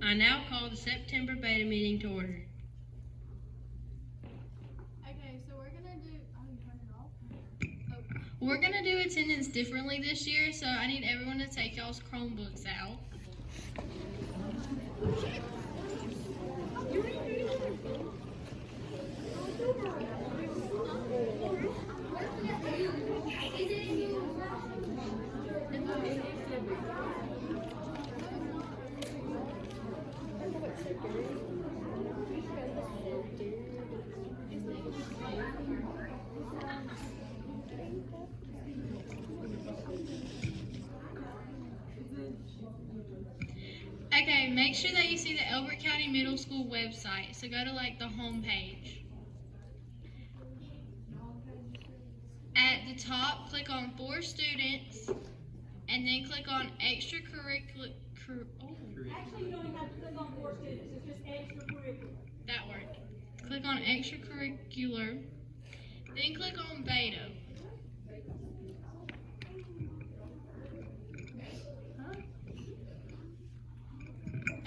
I now call the September beta meeting to order. Okay, so we're gonna do. Oh, you turned it off? We're gonna do attendance differently this year, so I need everyone to take y'all's Chromebooks out. Okay, make sure that you see the Elbert County Middle School website. So go to the home page. At the top, click on For Students, and then click on Extracurricular. Actually, you don't even have to click on For Students. It's just extracurricular. That worked. Click on Extracurricular, then click on Beta.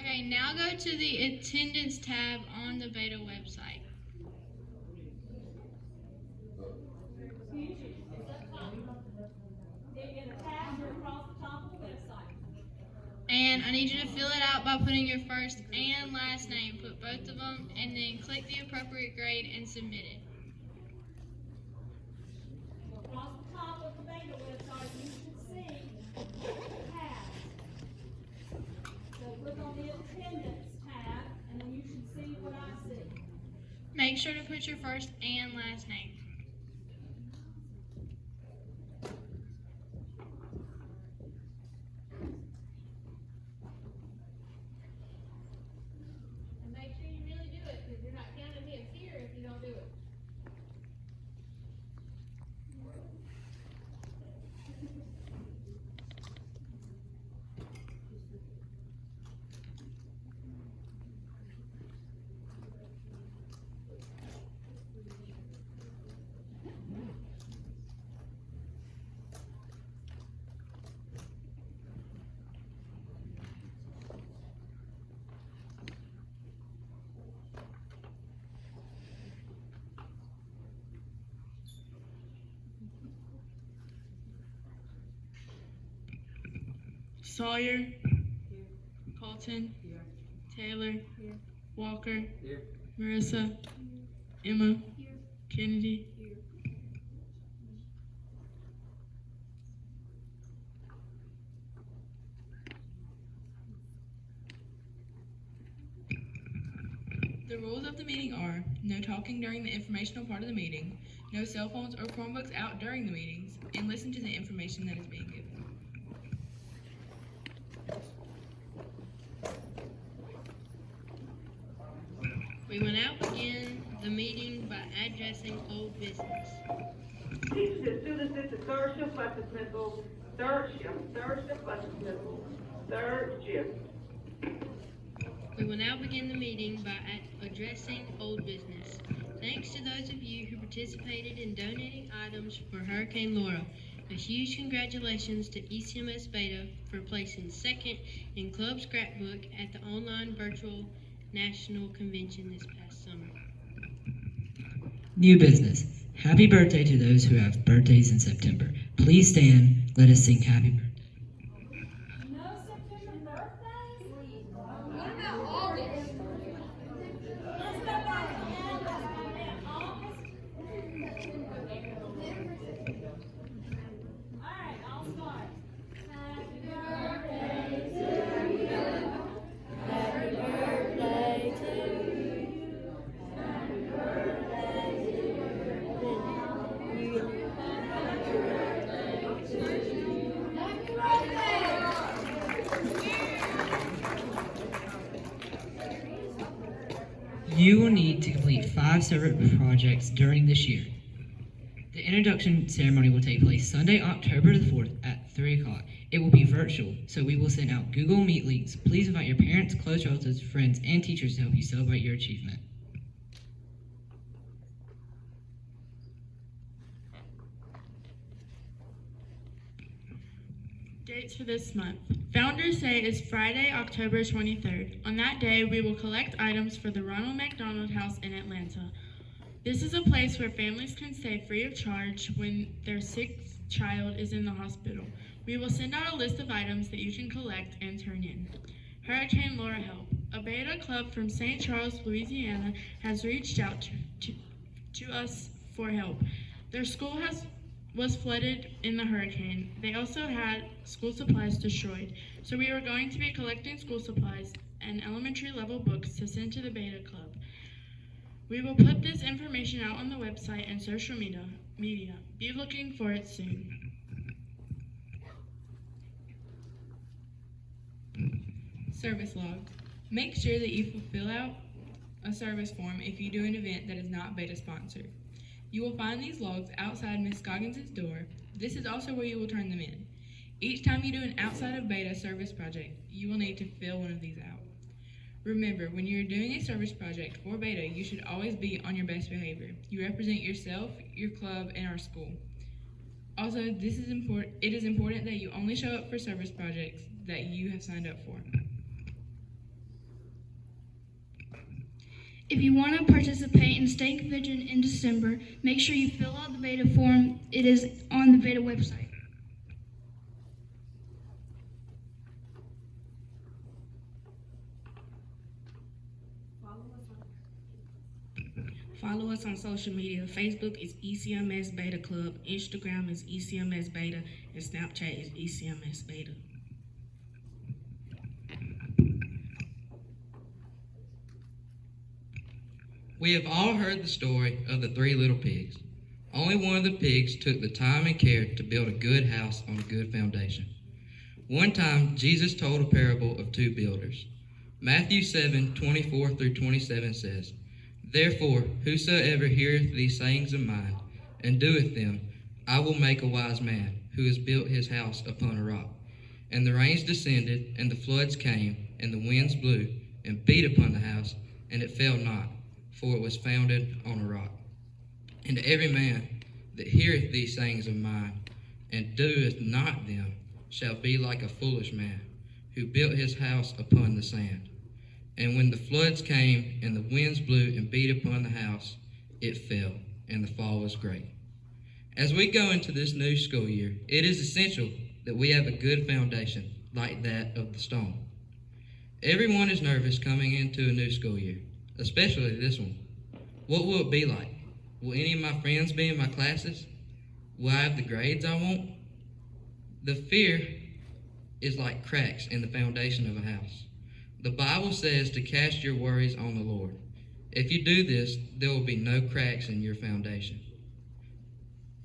Okay, now go to the Attendance tab on the Beta website. In the tabs are across the top of the website. And I need you to fill it out by putting your first and last name. Put both of them, and then click the appropriate grade and submit it. Across the top of the beta website, you should see tabs. So click on the attendance tab, and then you should see what I see. Make sure to put your first and last name. And make sure you really do it, because you're not counting me as here if you don't do it. Sawyer. Colton. Taylor. Walker. Marissa. Emma. Kennedy. The rules of the meeting are no talking during the informational part of the meeting, no cell phones or Chromebooks out during the meetings, and listen to the information that is being given. We will now begin the meeting by addressing old business. Teachers and students, this is third shift lesson principal, third shift lesson principal, third shift. We will now begin the meeting by addressing old business. Thanks to those of you who participated in donating items for Hurricane Laura. A huge congratulations to ECMS Beta for placing second in Club Scrapbook at the online virtual national convention this past summer. New business. Happy birthday to those who have birthdays in September. Please stand. Let us sing happy birthday. No September birthdays? What about August? Let's go back again. August. All right, I'll start. Happy birthday to you. Happy birthday to you. Happy birthday to you. Happy birthday to you. Happy birthday. You will need to complete 5 separate projects during this year. The introduction ceremony will take place Sunday, October the 4th at 3 o'clock. It will be virtual, so we will send out Google Meet links. Please invite your parents, close relatives, friends, and teachers to help you celebrate your achievement. Dates dates for this month. Founders Day is Friday, October 23rd. On that day, we will collect items for the Ronald McDonald House in Atlanta. This is a place where families can stay free of charge when their sick child is in the hospital. We will send out a list of items that you can collect and turn in. Hurricane Laura Help. A Beta Club from St. Charles, Louisiana has reached out to us for help. Their school was flooded in the hurricane. They also had school supplies destroyed. So we are going to be collecting school supplies and elementary level books to send to the Beta Club. We will put this information out on the website and social media. Be looking for it soon. Service logs. Make sure that you fill out a service form if you do an event that is not Beta sponsored. You will find these logs outside Ms. Scoggins' door. This is also where you will turn them in. Each time you do an outside of Beta service project, you will need to fill one of these out. Remember, when you are doing a service project for Beta, you should always be on your best behavior. You represent yourself, your club, and our school. Also, it is important that you only show up for service projects that you have signed up for. If you want to participate in Stake Vision in December, make sure you fill out the Beta form. It is on the Beta website. Follow us on social media. Facebook is ECMS Beta Club, Instagram is ECMS Beta, and Snapchat is ECMS Beta. We have all heard the story of the 3 little pigs. Only one of the pigs took the time and care to build a good house on a good foundation. One time, Jesus told a parable of 2 builders. Matthew 7:24-27 says, "Therefore, whosoever heareth these sayings of mine, and doeth them, I will make a wise man, who has built his house upon a rock. And the rains descended, and the floods came, and the winds blew, and beat upon the house, and it fell not, for it was founded on a rock. And every man that heareth these sayings of mine, and doeth not them, shall be like a foolish man, who built his house upon the sand. And when the floods came, and the winds blew and beat upon the house, it fell, and the fall was great." As we go into this new school year, it is essential that we have a good foundation, like that of the stone. Everyone is nervous coming into a new school year, especially this one. What will it be like? Will any of my friends be in my classes? Will I have the grades I want? The fear is like cracks in the foundation of a house. The Bible says to cast your worries on the Lord. If you do this, there will be no cracks in your foundation.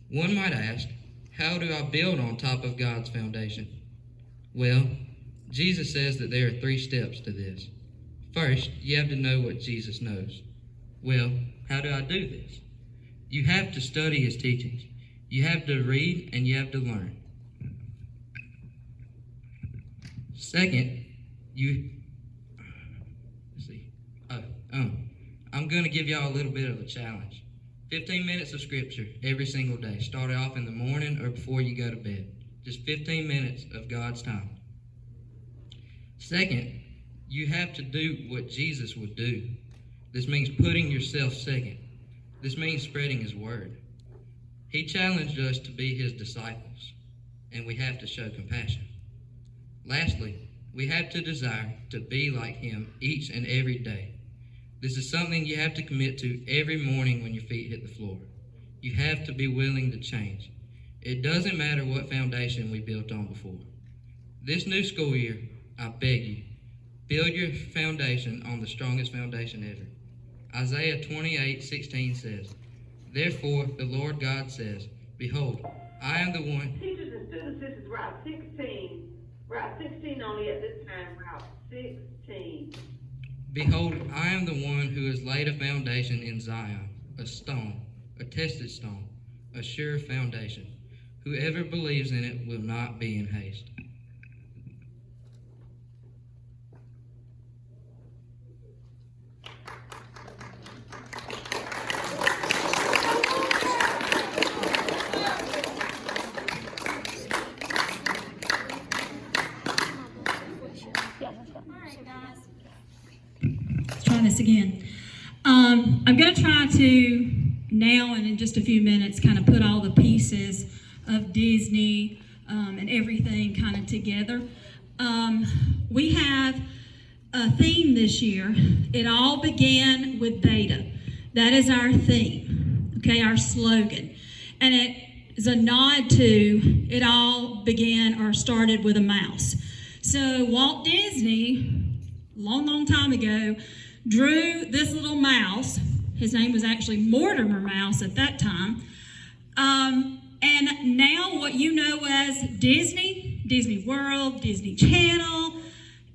One might ask, how do I build on top of God's foundation? Well, Jesus says that there are 3 steps to this. First, you have to know what Jesus knows. Well, how do I do this? You have to study his teachings. You have to read and you have to learn. Second, I'm going to give y'all a little bit of a challenge. 15 minutes of scripture every single day. Start off in the morning or before you go to bed. Just 15 minutes of God's time. Second, you have to do what Jesus would do. This means putting yourself second. This means spreading his word. He challenged us to be his disciples, and we have to show compassion. Lastly, we have to desire to be like him each and every day. This is something you have to commit to every morning when your feet hit the floor. You have to be willing to change. It doesn't matter what foundation we built on before. This new school year, I beg you, build your foundation on the strongest foundation ever. Isaiah 28:16 says, "Therefore the Lord God says, Behold, I am the one." Teachers and students, this is Route 16. Route 16 only at this time, Route 16. "Behold, I am the one who has laid a foundation in Zion, a stone, a tested stone, a sure foundation. Whoever believes in it will not be in haste." this again. I'm going to try to now and in just a few minutes kind of put all the pieces of Disney and everything kind of together. We have a theme this year. It all began with Beta. That is our theme, okay, our slogan. And it is a nod to it all began or started with a mouse. So Walt Disney, long time ago, drew this little mouse. His name was actually Mortimer Mouse at that time. And now what you know as Disney, Disney World, Disney Channel,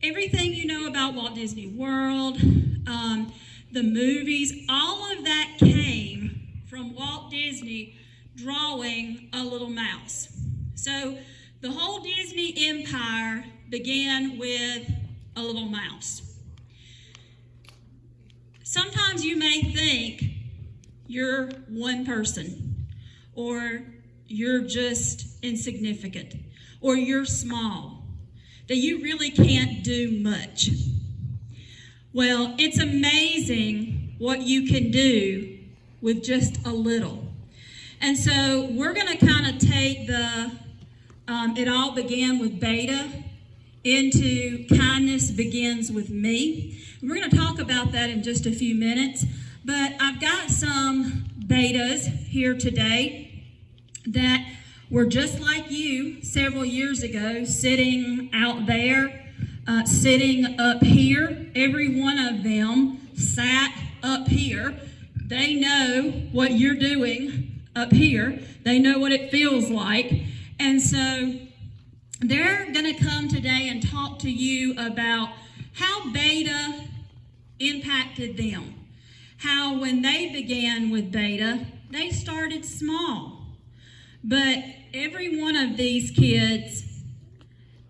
everything you know about Walt Disney World, the movies, all of that came from Walt Disney drawing a little mouse. So the whole Disney empire began with a little mouse. Sometimes you may think you're one person, or you're just insignificant, or you're small, that you really can't do much. Well, it's amazing what you can do with just a little. And so we're going to kind of take it all began with Beta into kindness begins with me. We're going to talk about that in just a few minutes, but I've got some betas here today that were just like you several years ago, sitting out there, sitting up here. Every one of them sat up here. They know what you're doing up here. They know what it feels like. And so they're going to come today and talk to you about how Beta impacted them. How when they began with Beta, they started small. But every one of these kids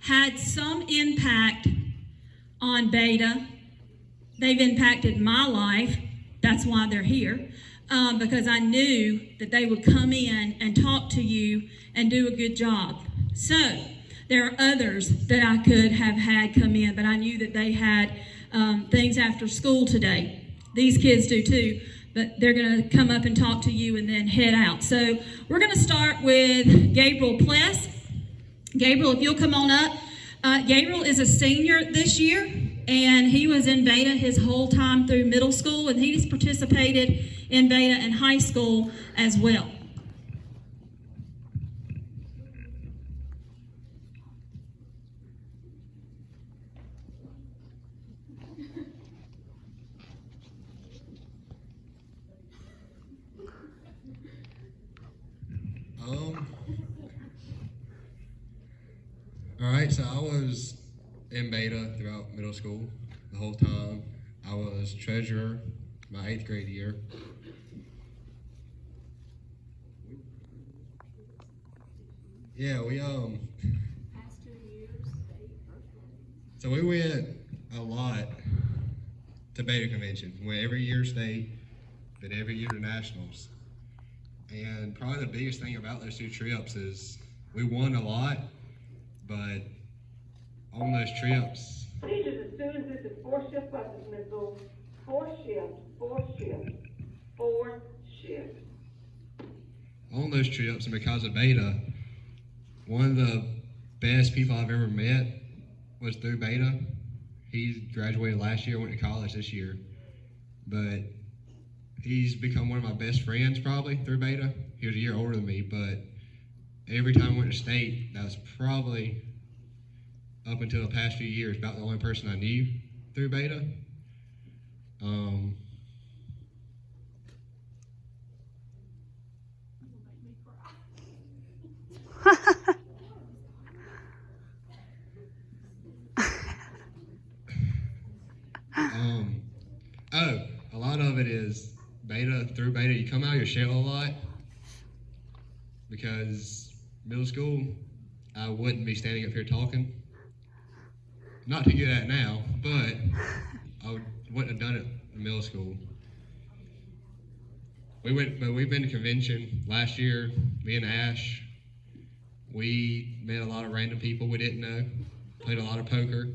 had some impact on Beta. They've impacted my life. That's why they're here. Because I knew that they would come in and talk to you and do a good job. So there are others that I could have had come in, but I knew that they had things after school today. These kids do too, but they're going to come up and talk to you and then head out. So we're going to start with Gabriel Pless. Gabriel, if you'll come on up. Gabriel is a senior this year, and he was in Beta his whole time through middle school, and he's participated in Beta in high school as well. All right, so I was in Beta throughout middle school the whole time. I was treasurer my 8th grade year. Yeah, so we went a lot to Beta Convention. We went every year state, then every year to nationals. And probably the biggest thing about those 2 trips is we won a lot, but on those trips, Teachers, as soon as this is 4 shift buses, Ms. Bull, 4 shift. On those trips, and because of Beta, one of the best people I've ever met was through Beta. He graduated last year, went to college this year, but he's become one of my best friends probably through Beta. He was a year older than me, but every time I went to state, that was probably, up until the past few years, about the only person I knew through Beta. A lot of it is Beta, through Beta, you come out of your shell a lot, because middle school, I wouldn't be standing up here talking. Not too good at it now, but I wouldn't have done it in middle school. We've been to convention last year, me and Ash. We met a lot of random people we didn't know, played a lot of poker.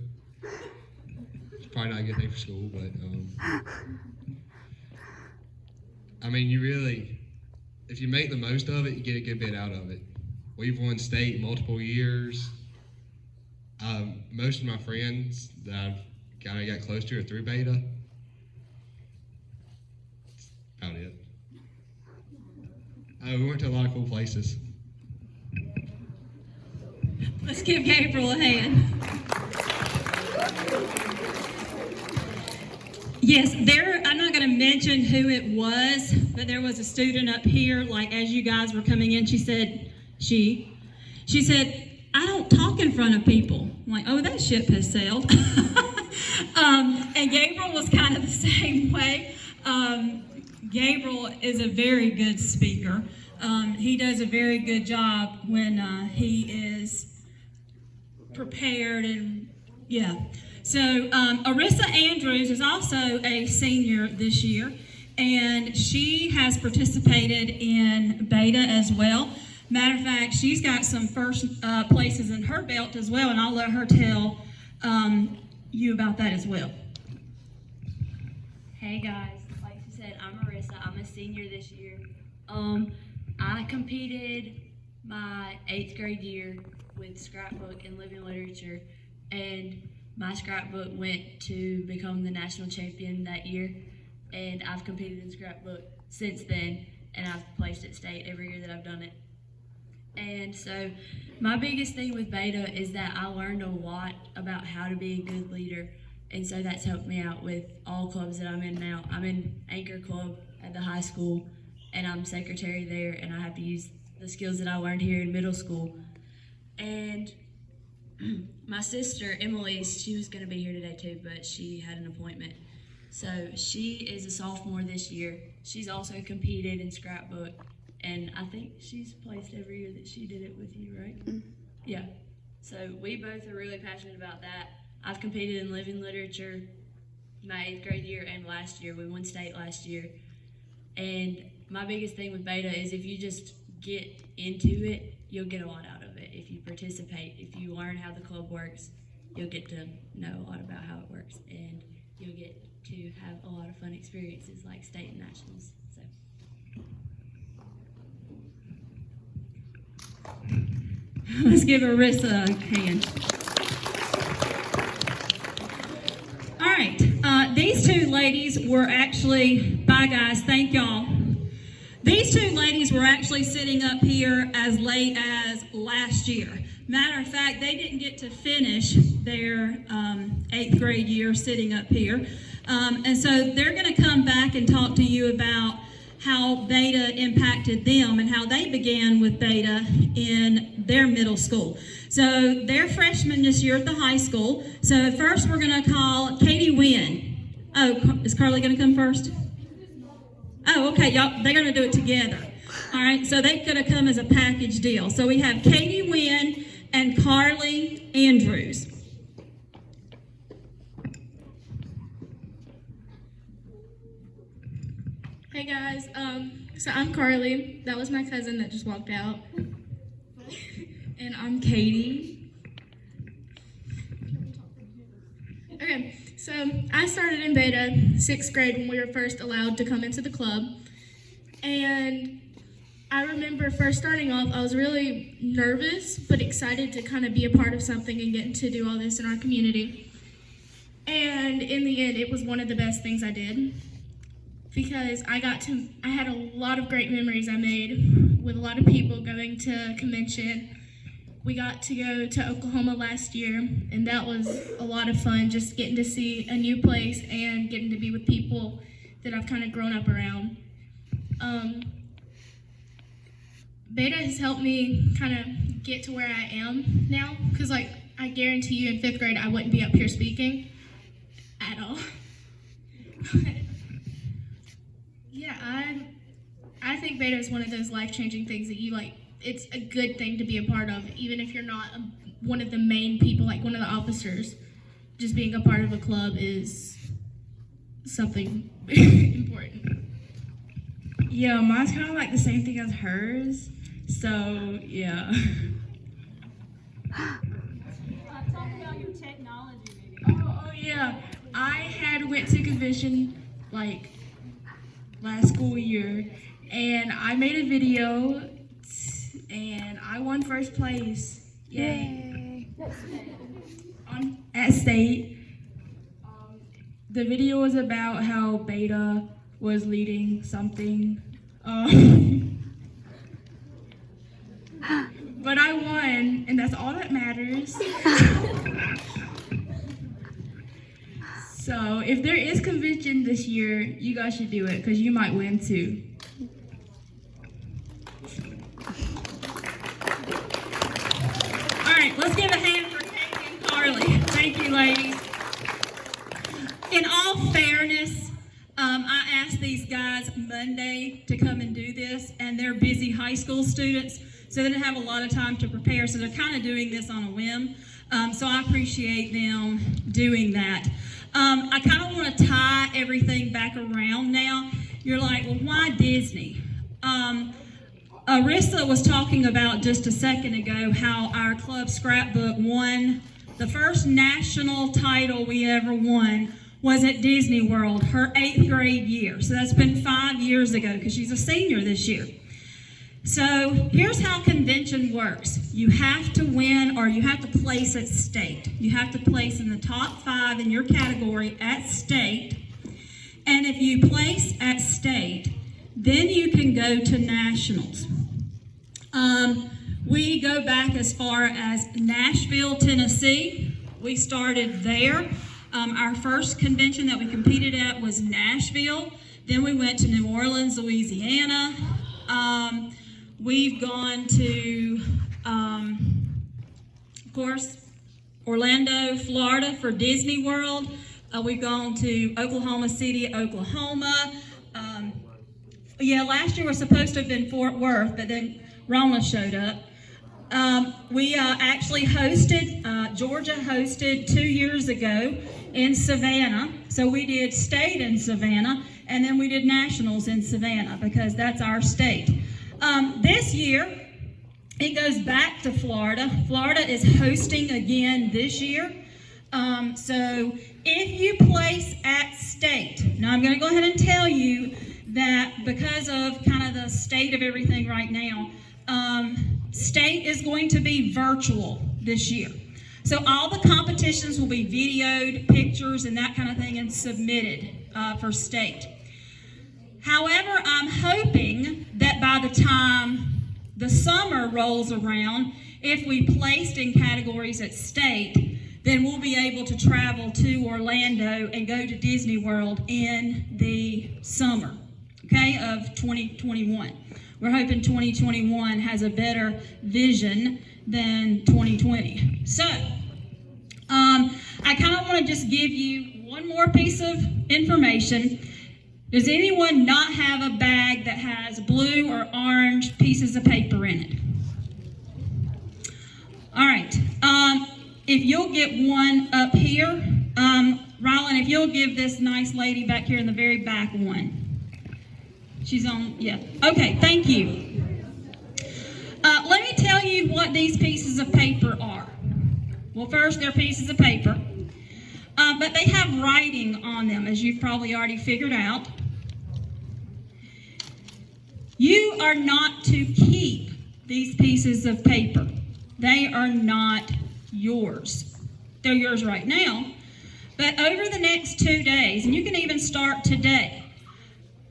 It's probably not a good thing for school, but I mean, you really, if you make the most of it, you get a good bit out of it. We've won state multiple years. Most of my friends that I've kind of got close to are through Beta. That's about it. We went to a lot of cool places. Let's give Gabriel a hand. Yes, I'm not going to mention who it was, but there was a student up here, like as you guys were coming in, she said, I don't talk in front of people. I'm like, oh, that ship has sailed. And Gabriel was kind of the same way. Gabriel is a very good speaker. He does a very good job when he is prepared and yeah. So Arissa Andrews is also a senior this year, and she has participated in Beta as well. Matter of fact, she's got some first places in her belt as well, and I'll let her tell you about that as well. Hey guys, like she said, I'm Marissa. I'm a senior this year. I competed my 8th grade year with scrapbook and living literature, and my scrapbook went to become the national champion that year, and I've competed in scrapbook since then, and I've placed at state every year that I've done it. And so my biggest thing with Beta is that I learned a lot about how to be a good leader, and so that's helped me out with all clubs that I'm in now. I'm in Anchor Club at the high school, and I'm secretary there, and I have to use the skills that I learned here in middle school. And my sister, Emily, she was going to be here today too, but she had an appointment. So she is a sophomore this year. She's also competed in scrapbook, and I think she's placed every year that she did it with you, right? Mm-hmm. Yeah. So we both are really passionate about that. I've competed in living literature my 8th grade year and last year. We won state last year. And my biggest thing with Beta is if you just get into it, you'll get a lot out of it. If you participate, if you learn how the club works, you'll get to know a lot about how it works, and you'll get to have a lot of fun experiences like state and nationals. So. Let's give Arissa a hand. All right, these two ladies were actually, bye guys, thank y'all. These two ladies were actually sitting up here as late as last year. Matter of fact, they didn't get to finish their 8th grade year sitting up here. And so they're going to come back and talk to you about how Beta impacted them and how they began with Beta in their middle school. So they're freshmen this year at the high school. So first we're going to call Katie Wynn. Oh, is Carly going to come first? Oh, okay, y'all, they're going to do it together. All right, so they're going to come as a package deal. So we have Katie Wynn and Carly Andrews. Hey guys, so I'm Carly. That was my cousin that just walked out. And I'm Katie. Okay, so I started in Beta 6th grade when we were first allowed to come into the club. And I remember first starting off, I was really nervous, but excited to kind of be a part of something and get to do all this in our community. And in the end, it was one of the best things I did, because I had a lot of great memories I made with a lot of people going to convention. We got to go to Oklahoma last year, and that was a lot of fun, just getting to see a new place and getting to be with people that I've kind of grown up around. Beta has helped me kind of get to where I am now, because like I guarantee you in 5th grade I wouldn't be up here speaking at all. Yeah, I think Beta is one of those life-changing things that you like. It's a good thing to be a part of, even if you're not one of the main people, like one of the officers. Just being a part of a club is something important. Yeah, mine's kind of like the same thing as hers. So, yeah. Talk about your technology maybe. Oh, yeah. I had went to convention like last school year, and I made a video, and I won first place. Yay! At state. The video was about how Beta was leading something. But I won, and that's all that matters. So if there is convention this year, you guys should do it because you might win too. All right, let's give a hand for Katie and Carly. Thank you, ladies. In all fairness, I asked these guys Monday to come and do this, and they're busy high school students, so they didn't have a lot of time to prepare, so they're kind of doing this on a whim. So I appreciate them doing that. I kind of want to tie everything back around now. You're like, well, why Disney? Arissa was talking about just a second ago how our club scrapbook won the first national title we ever won was at Disney World, her 8th grade year. So that's been 5 years ago because she's a senior this year. So here's how convention works. You have to win or you have to place at state. You have to place in the top 5 in your category at state. And if you place at state, then you can go to nationals. We go back as far as Nashville, Tennessee. We started there. Our first convention that we competed at was Nashville. Then we went to New Orleans, Louisiana. We've gone to, of course, Orlando, Florida for Disney World. We've gone to Oklahoma City, Oklahoma. Last year was supposed to have been Fort Worth, but then Rona showed up. We actually hosted, Georgia hosted 2 years ago in Savannah. So we did state in Savannah, and then we did nationals in Savannah because that's our state. This year, it goes back to Florida. Florida is hosting again this year. So if you place at state, now I'm going to go ahead and tell you that because of kind of the state of everything right now, state is going to be virtual this year. So all the competitions will be videoed, pictures, and that kind of thing, and submitted for state. However, I'm hoping that by the time the summer rolls around, if we placed in categories at state, then we'll be able to travel to Orlando and go to Disney World in the summer, okay, of 2021. We're hoping 2021 has a better vision than 2020. So, I kind of want to just give you one more piece of information. Does anyone not have a bag that has blue or orange pieces of paper in it? All right. If you'll get one up here, Rylan, if you'll give this nice lady back here in the very back one. She's on, yeah. Okay, thank you. Let me tell you what these pieces of paper are. Well, first, they're pieces of paper, but they have writing on them, as you've probably already figured out. You are not to keep these pieces of paper. They are not yours. They're yours right now, but over the next 2 days, and you can even start today,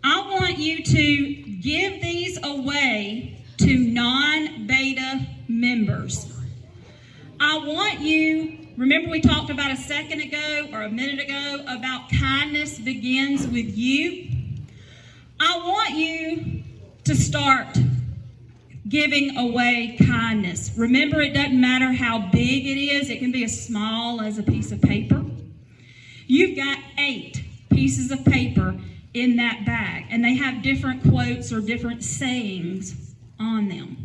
I want you to give these away to non-beta members. I want you, remember we talked about a second ago or a minute ago about kindness begins with you. I want you to start giving away kindness. Remember, it doesn't matter how big it is. It can be as small as a piece of paper. You've got 8 pieces of paper in that bag, and they have different quotes or different sayings on them.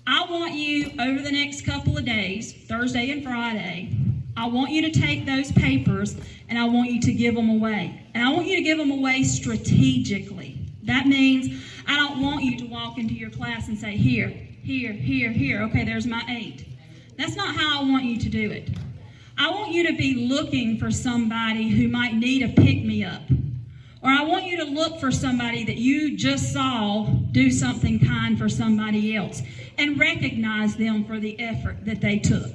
I want you, over the next couple of days, Thursday and Friday, I want you to take those papers and I want you to give them away. And I want you to give them away strategically. That means I don't want you to walk into your class and say, here, here, here, here. Okay, there's my 8. That's not how I want you to do it. I want you to be looking for somebody who might need a pick-me-up. Or I want you to look for somebody that you just saw do something kind for somebody else and recognize them for the effort that they took.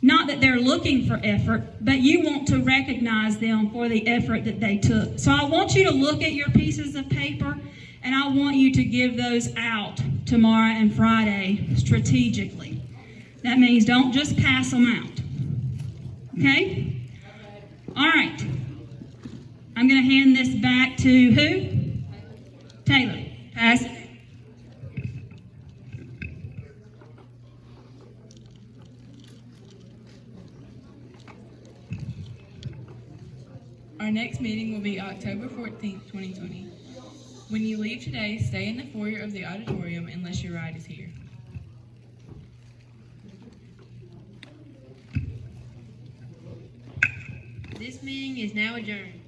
Not that they're looking for effort, but you want to recognize them for the effort that they took. So I want you to look at your pieces of paper, and I want you to give those out tomorrow and Friday strategically. That means don't just pass them out. Okay? All right. I'm going to hand this back to who? Taylor. Pass it. Our next meeting will be October 14th, 2020. When you leave today, stay in the foyer of the auditorium unless your ride is here. This meeting is now adjourned.